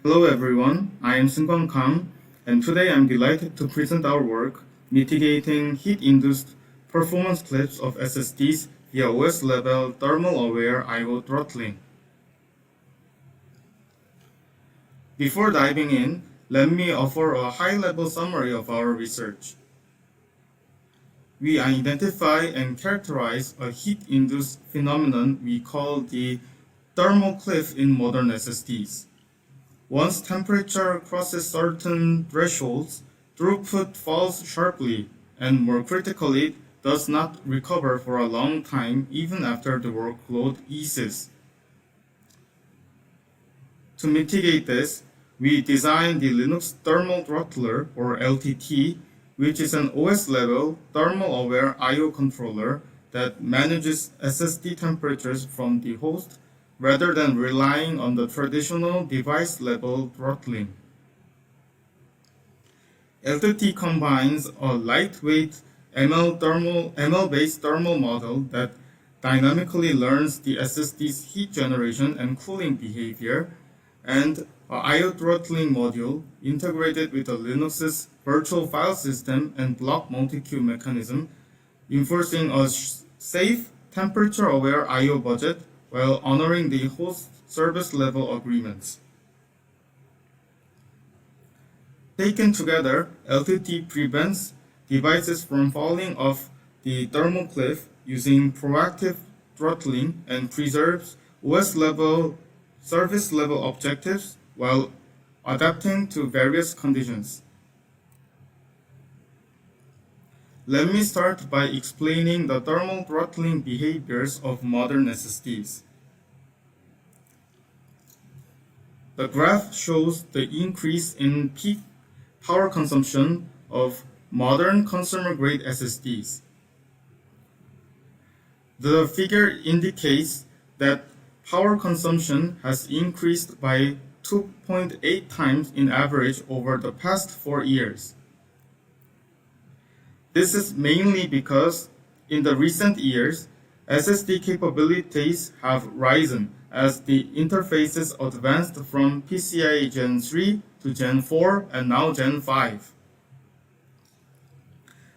Hello everyone, I am Seungkwan Kang, and today I'm delighted to present our work mitigating heat-induced performance cliffs of SSDs via OS-level thermal-aware I/O throttling. Before diving in, let me offer a high-level summary of our research. We identify and characterize a heat-induced phenomenon we call the thermal cliff in modern SSDs. Once temperature crosses certain thresholds, throughput falls sharply, and more critically, does not recover for a long time even after the workload eases. To mitigate this, we designed the Linux Thermal Throttler, or LTT, which is an OS-level thermal-aware I/O controller that manages SSD temperatures from the host rather than relying on the traditional device-level throttling. LTT combines a lightweight ML-based thermal model that dynamically learns the SSD's heat generation and cooling behavior, and a I/O throttling module integrated with the Linux's virtual file system and block multi-queue mechanism, enforcing a safe, temperature-aware I/O budget while honoring the host service level agreements. Taken together, LTT prevents devices from falling off the thermal cliff using proactive throttling and preserves OS level service level objectives while adapting to various conditions. Let me start by explaining the thermal throttling behaviors of modern SSDs. The graph shows the increase in peak power consumption of modern consumer-grade SSDs. The figure indicates that power consumption has increased by 2.8 times in average over the past 4 years. This is mainly because in the recent years, SSD capabilities have risen as the interfaces advanced from PCIe Gen 3 to Gen 4 and now Gen 5.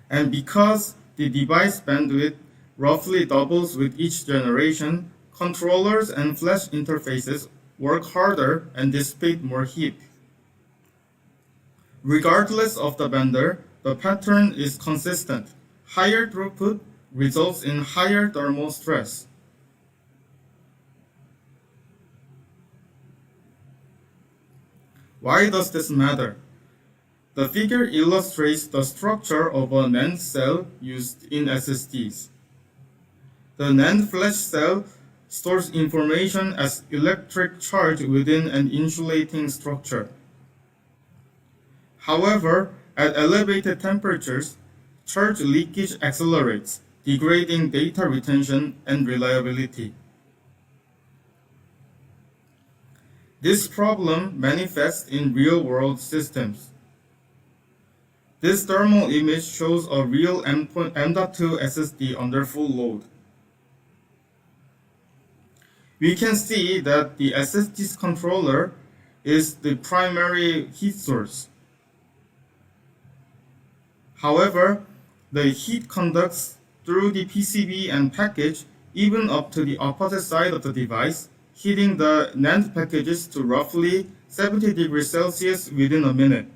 And because the device bandwidth roughly doubles with each generation, controllers and flash interfaces work harder and dissipate more heat. Regardless of the vendor, the pattern is consistent. Higher throughput results in higher thermal stress. Why does this matter? The figure illustrates the structure of a NAND cell used in SSDs. The NAND flash cell stores information as electric charge within an insulating structure. However, at elevated temperatures, charge leakage accelerates, degrading data retention and reliability. This problem manifests in real-world systems. This thermal image shows a real M.2 SSD under full load. We can see that the SSD's controller is the primary heat source. However, the heat conducts through the PCB and package even up to the opposite side of the device, heating the NAND packages to roughly 70 degrees Celsius within a minute.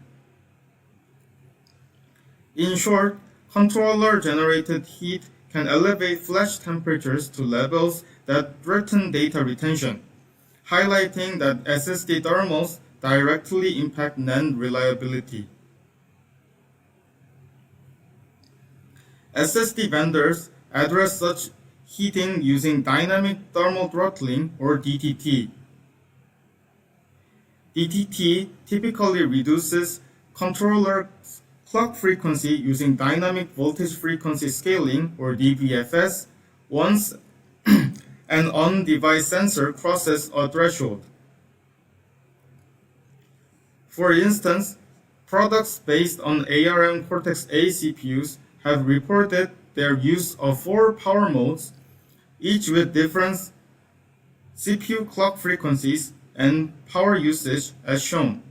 In short, controller-generated heat can elevate flash temperatures to levels that threaten data retention, highlighting that SSD thermals directly impact NAND reliability. SSD vendors address such heating using dynamic thermal throttling, or DTT. DTT typically reduces controller clock frequency using dynamic voltage frequency scaling, or DVFS, once an on-device sensor crosses a threshold. For instance, products based on ARM Cortex-A CPUs have reported their use of 4 power modes, each with different CPU clock frequencies and power usage as shown.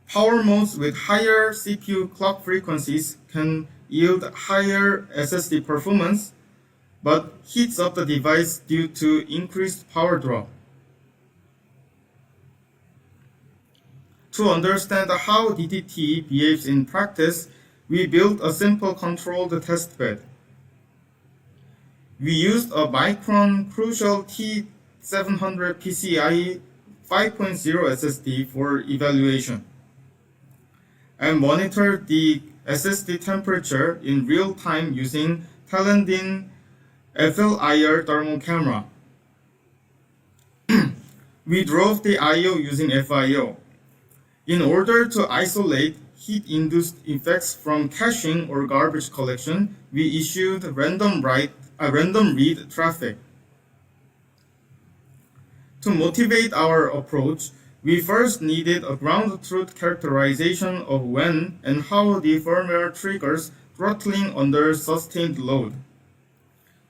Power modes with higher CPU clock frequencies can yield higher SSD performance, but heats up the device due to increased power draw. To understand how DTT behaves in practice, we built a simple controlled testbed. We used a Micron Crucial T700 PCIe 5.0 SSD for evaluation, and monitored the SSD temperature in real time using Talendin FLIR thermal camera. We drove the I/O using FIO. In order to isolate heat-induced effects from caching or garbage collection, we issued random read traffic. To motivate our approach, we first needed a ground truth characterization of when and how the firmware triggers throttling under sustained load.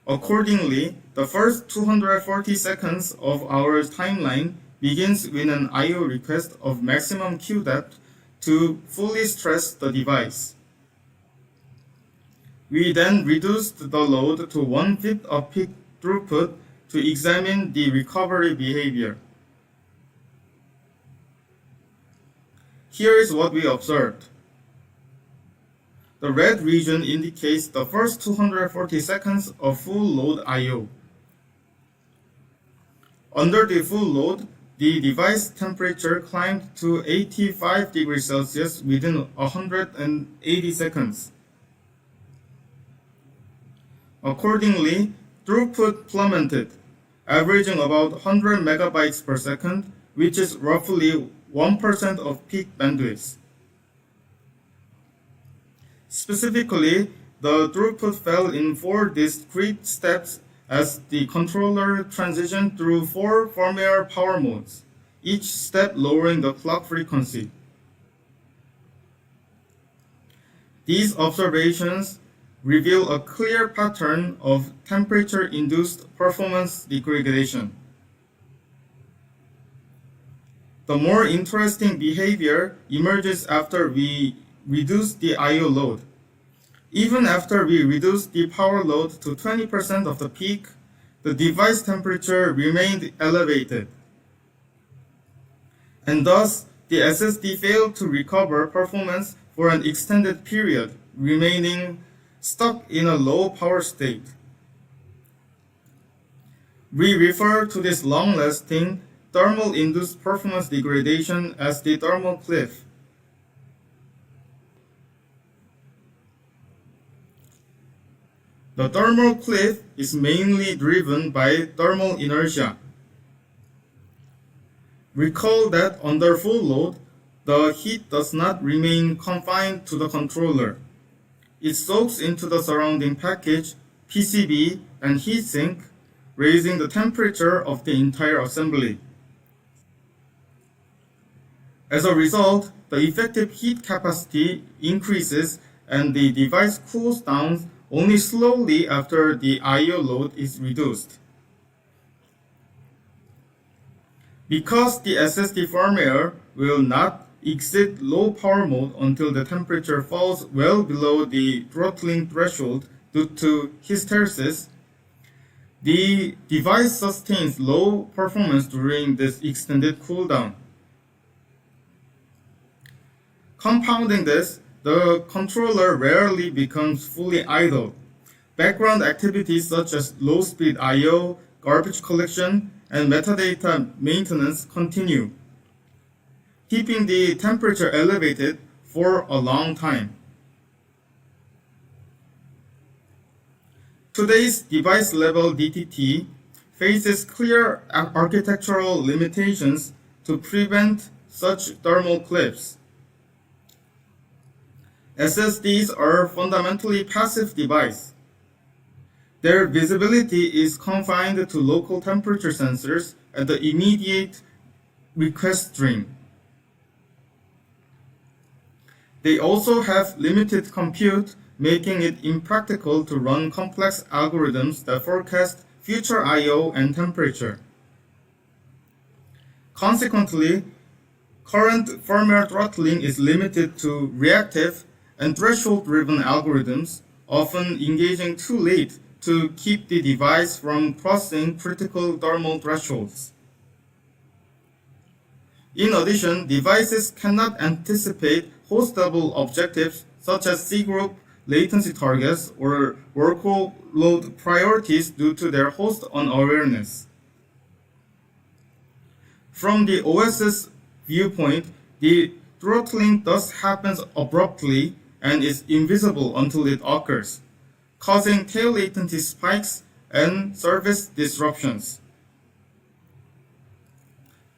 Accordingly, the first 240 seconds of our timeline begins with an I/O request of maximum queue depth to fully stress the device. We then reduced the load to 1/5 of peak throughput to examine the recovery behavior. Here is what we observed. The red region indicates the first 240 seconds of full load I/O. Under the full load, the device temperature climbed to 85 degrees Celsius within 180 seconds. Accordingly, throughput plummeted, averaging about 100 megabytes per second, which is roughly 1% of peak bandwidth. Specifically, the throughput fell in 4 discrete steps as the controller transitioned through 4 firmware power modes, each step lowering the clock frequency. These observations reveal a clear pattern of temperature-induced performance degradation. The more interesting behavior emerges after we reduce the I/O load. Even after we reduce the power load to 20% of the peak, the device temperature remained elevated. And thus, the SSD failed to recover performance for an extended period, remaining stuck in a low power state. We refer to this long-lasting thermal-induced performance degradation as the thermal cliff. The thermal cliff is mainly driven by thermal inertia. Recall that under full load, the heat does not remain confined to the controller. It soaks into the surrounding package, PCB, and heatsink, raising the temperature of the entire assembly. As a result, the effective heat capacity increases and the device cools down only slowly after the I/O load is reduced. Because the SSD firmware will not exit low power mode until the temperature falls well below the throttling threshold due to hysteresis, the device sustains low performance during this extended cooldown. Compounding this, the controller rarely becomes fully idle. Background activities such as low-speed I/O, garbage collection, and metadata maintenance continue, keeping the temperature elevated for a long time. Today's device-level DTT faces clear architectural limitations to prevent such thermal cliffs. SSDs are fundamentally passive devices. Their visibility is confined to local temperature sensors at the immediate request stream. They also have limited compute, making it impractical to run complex algorithms that forecast future I/O and temperature. Consequently, current firmware throttling is limited to reactive and threshold-driven algorithms, often engaging too late to keep the device from crossing critical thermal thresholds. In addition, devices cannot anticipate host-level objectives such as cgroup latency targets or workload priorities due to their host unawareness. From the OS's viewpoint, the throttling thus happens abruptly and is invisible until it occurs, causing tail latency spikes and service disruptions.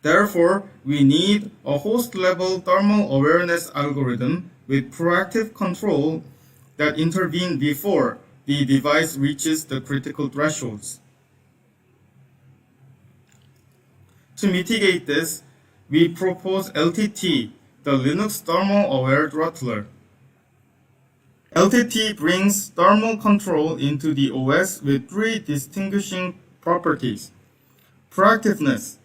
Therefore, we need a host-level thermal awareness algorithm with proactive control that intervenes before the device reaches the critical thresholds. To mitigate this, we propose LTT, the Linux Thermal Aware Throttler. LTT brings thermal control into the OS with three distinguishing properties. Proactiveness.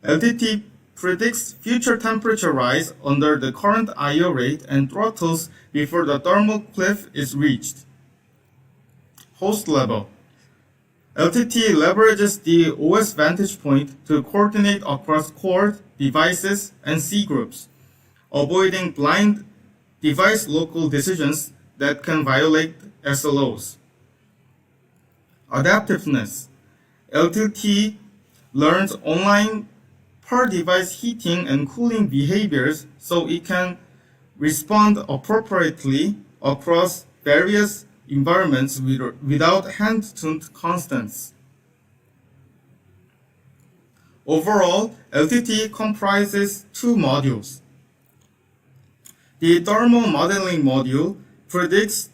LTT predicts future temperature rise under the current I/O rate and throttles before the thermal cliff is reached. Host level. LTT leverages the OS vantage point to coordinate across core, devices, and cgroups, avoiding blind device local decisions that can violate SLOs. Adaptiveness. LTT learns online per-device heating and cooling behaviors so it can respond appropriately across various environments without hand-tuned constants. Overall, LTT comprises two modules. The thermal modeling module predicts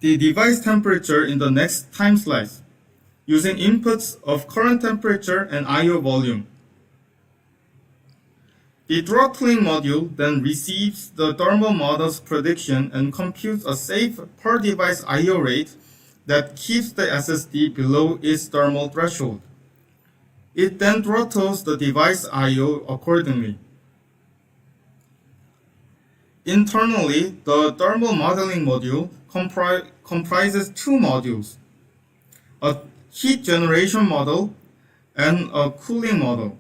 the device temperature in the next time slice using inputs of current temperature and I/O volume. The throttling module then receives the thermal model's prediction and computes a safe per-device I/O rate that keeps the SSD below its thermal threshold. It then throttles the device I/O accordingly. Internally, the thermal modeling module comprises two modules, a heat generation model and a cooling model.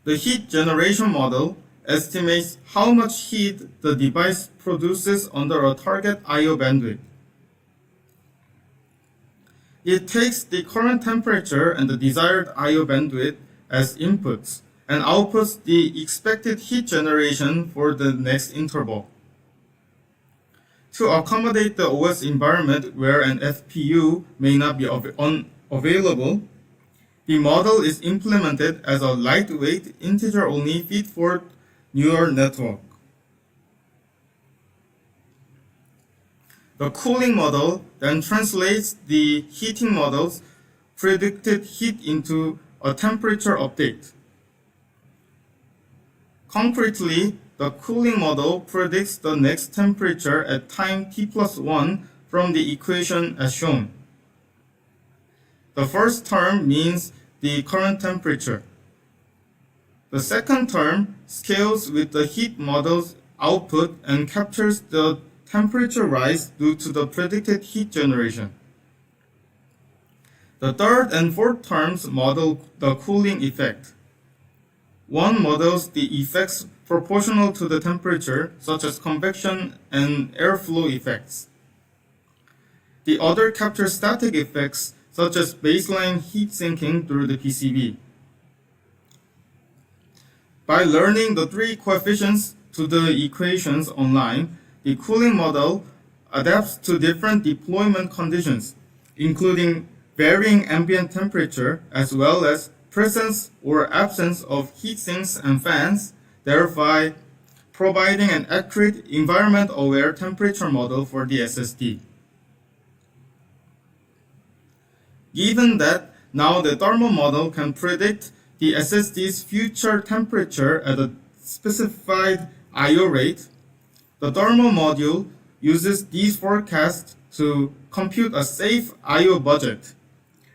The heat generation model estimates how much heat the device produces under a target I/O bandwidth. It takes the current temperature and the desired I/O bandwidth as inputs and outputs the expected heat generation for the next interval. To accommodate the OS environment where an FPU may not be available, the model is implemented as a lightweight, integer-only feed-forward neural network. The cooling model then translates the heating model's predicted heat into a temperature update. Concretely, the cooling model predicts the next temperature at time t+1 from the equation as shown. The first term means the current temperature. The second term scales with the heat model's output and captures the temperature rise due to the predicted heat generation. The third and fourth terms model the cooling effect. One models the effects proportional to the temperature, such as convection and airflow effects. The other captures static effects, such as baseline heat sinking through the PCB. By learning the three coefficients to the equations online, the cooling model adapts to different deployment conditions, including varying ambient temperature as well as presence or absence of heat sinks and fans, thereby providing an accurate environment-aware temperature model for the SSD. Given that now the thermal model can predict the SSD's future temperature at a specified I/O rate, the thermal module uses these forecasts to compute a safe I/O budget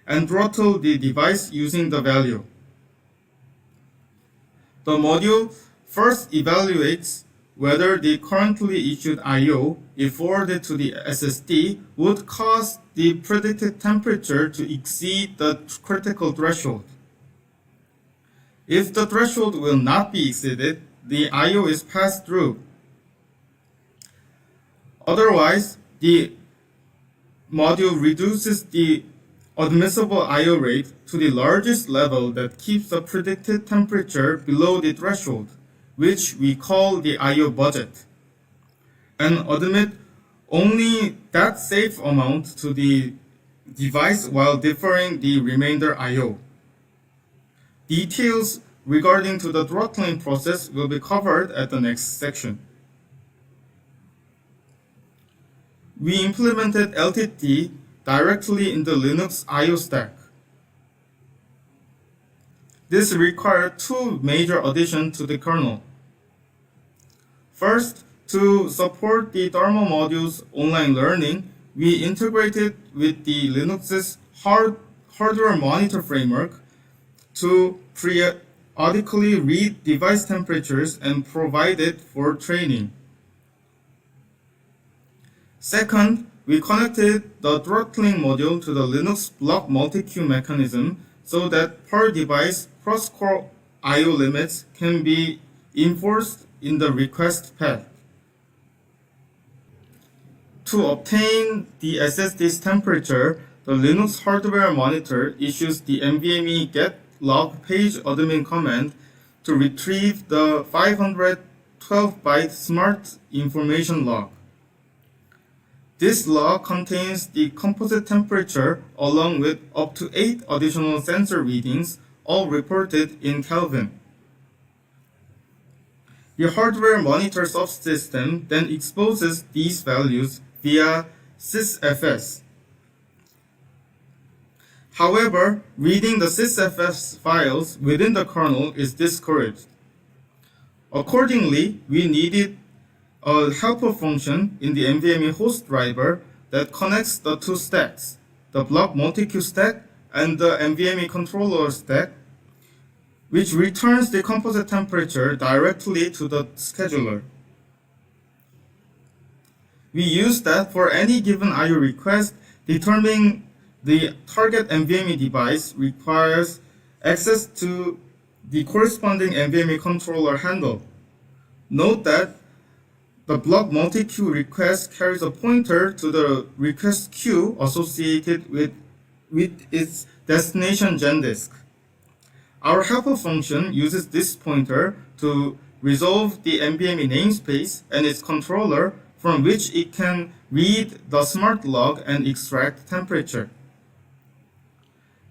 and throttle the device using the value. The module first evaluates whether the currently issued I/O, if forwarded to the SSD, would cause the predicted temperature to exceed the critical threshold. If the threshold will not be exceeded, the I/O is passed through. Otherwise, the module reduces the admissible I/O rate to the largest level that keeps the predicted temperature below the threshold, which we call the I/O budget, and admit only that safe amount to the device while deferring the remainder I/O. Details regarding to the throttling process will be covered at the next section. We implemented LTT directly in the Linux I/O stack. This required two major additions to the kernel. First, to support the thermal module's online learning, we integrated with the Linux's hardware monitor framework to periodically read device temperatures and provide it for training. Second, we connected the throttling module to the Linux block multi-queue mechanism so that per device cross-core I/O limits can be enforced in the request path. To obtain the SSD's temperature, the Linux hardware monitor issues the NVMe get log page admin command to retrieve the 512-byte smart information log. This log contains the composite temperature along with up to 8 additional sensor readings, all reported in Kelvin. The hardware monitor subsystem then exposes these values via sysfs. However, reading the sysfs files within the kernel is discouraged. Accordingly, we needed a helper function in the NVMe host driver that connects the two stacks, the block multi-queue stack and the NVMe controller stack, which returns the composite temperature directly to the scheduler. We use that for any given I/O request, determining the target NVMe device requires access to the corresponding NVMe controller handle. Note that the block multi-queue request carries a pointer to the request queue associated with its destination gendisk. Our helper function uses this pointer to resolve the NVMe namespace and its controller, from which it can read the smart log and extract temperature.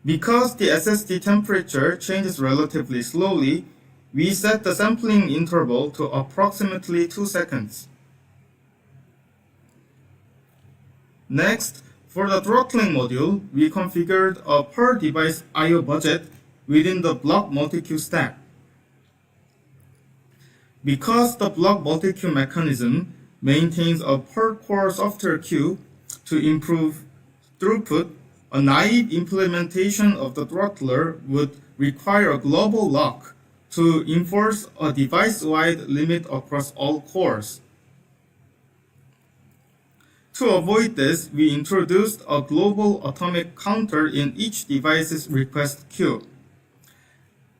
Because the SSD temperature changes relatively slowly, we set the sampling interval to approximately 2 seconds. Next, for the throttling module, we configured a per-device I/O budget within the block multi-queue stack. Because the block multi-queue mechanism maintains a per-core software queue to improve throughput, a naive implementation of the throttler would require a global lock to enforce a device-wide limit across all cores. To avoid this, we introduced a global atomic counter in each device's request queue.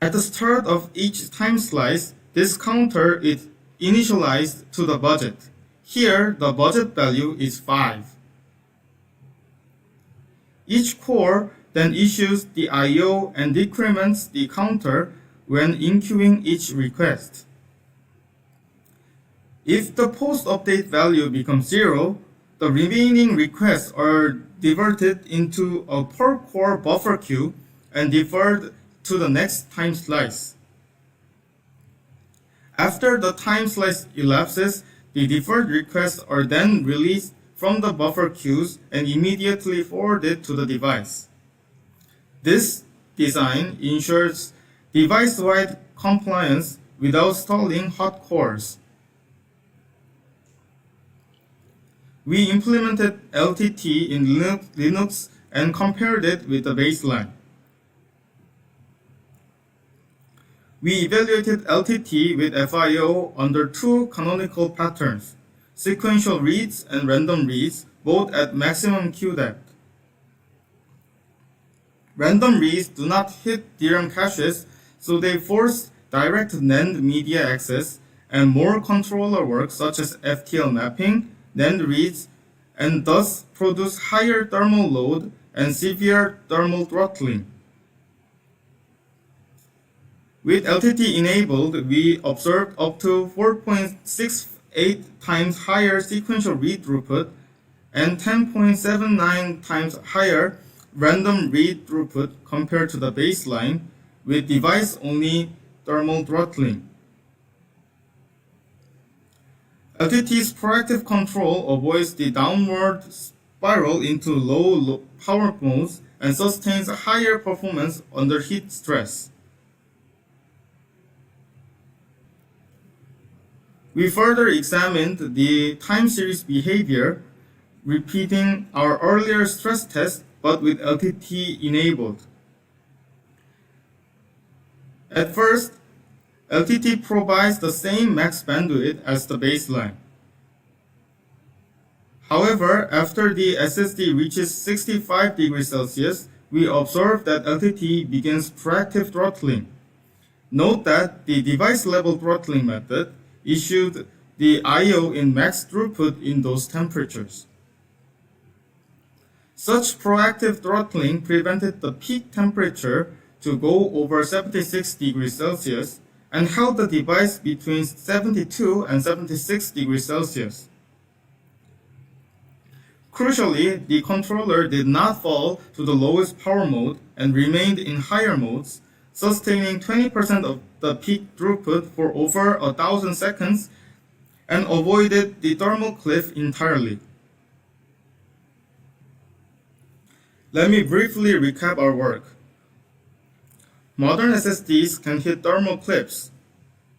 At the start of each time slice, this counter is initialized to the budget. Here, the budget value is 5. Each core then issues the I/O and decrements the counter when enqueuing each request. If the post-update value becomes 0, the remaining requests are diverted into a per-core buffer queue and deferred to the next time slice. After the time slice elapses, the deferred requests are then released from the buffer queues and immediately forwarded to the device. This design ensures device-wide compliance without stalling hot cores. We implemented LTT in Linux and compared it with the baseline. We evaluated LTT with FIO under two canonical patterns, sequential reads and random reads, both at maximum queue depth. Random reads do not hit DRAM caches, so they force direct NAND media access and more controller work such as FTL mapping, NAND reads, and thus produce higher thermal load and severe thermal throttling. With LTT enabled, we observed up to 4.68 times higher sequential read throughput and 10.79 times higher random read throughput compared to the baseline with device-only thermal throttling. LTT's proactive control avoids the downward spiral into low power modes and sustains higher performance under heat stress. We further examined the time series behavior, repeating our earlier stress test but with LTT enabled. At first, LTT provides the same max bandwidth as the baseline. However, after the SSD reaches 65 degrees Celsius, we observe that LTT begins proactive throttling. Note that the device-level throttling method issued the I/O in max throughput in those temperatures. Such proactive throttling prevented the peak temperature to go over 76 degrees Celsius and held the device between 72 and 76 degrees Celsius. Crucially, the controller did not fall to the lowest power mode and remained in higher modes, sustaining 20% of the peak throughput for over 1,000 seconds and avoided the thermal cliff entirely. Let me briefly recap our work. Modern SSDs can hit thermal cliffs.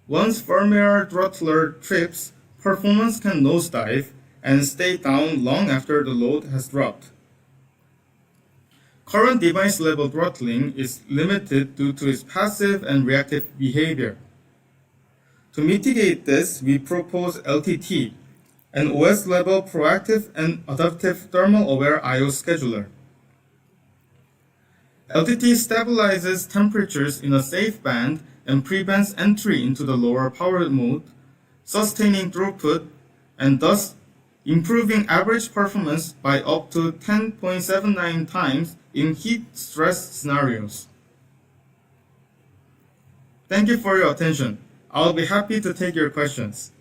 Once firmware throttler trips, performance can nosedive and stay down long after the load has dropped. Current device-level throttling is limited due to its passive and reactive behavior. To mitigate this, we propose LTT, an OS-level proactive and adaptive thermal-aware I/O scheduler. LTT stabilizes temperatures in a safe band and prevents entry into the lower power mode, sustaining throughput and thus improving average performance by up to 10.79 times in heat stress scenarios. Thank you for your attention. I'll be happy to take your questions.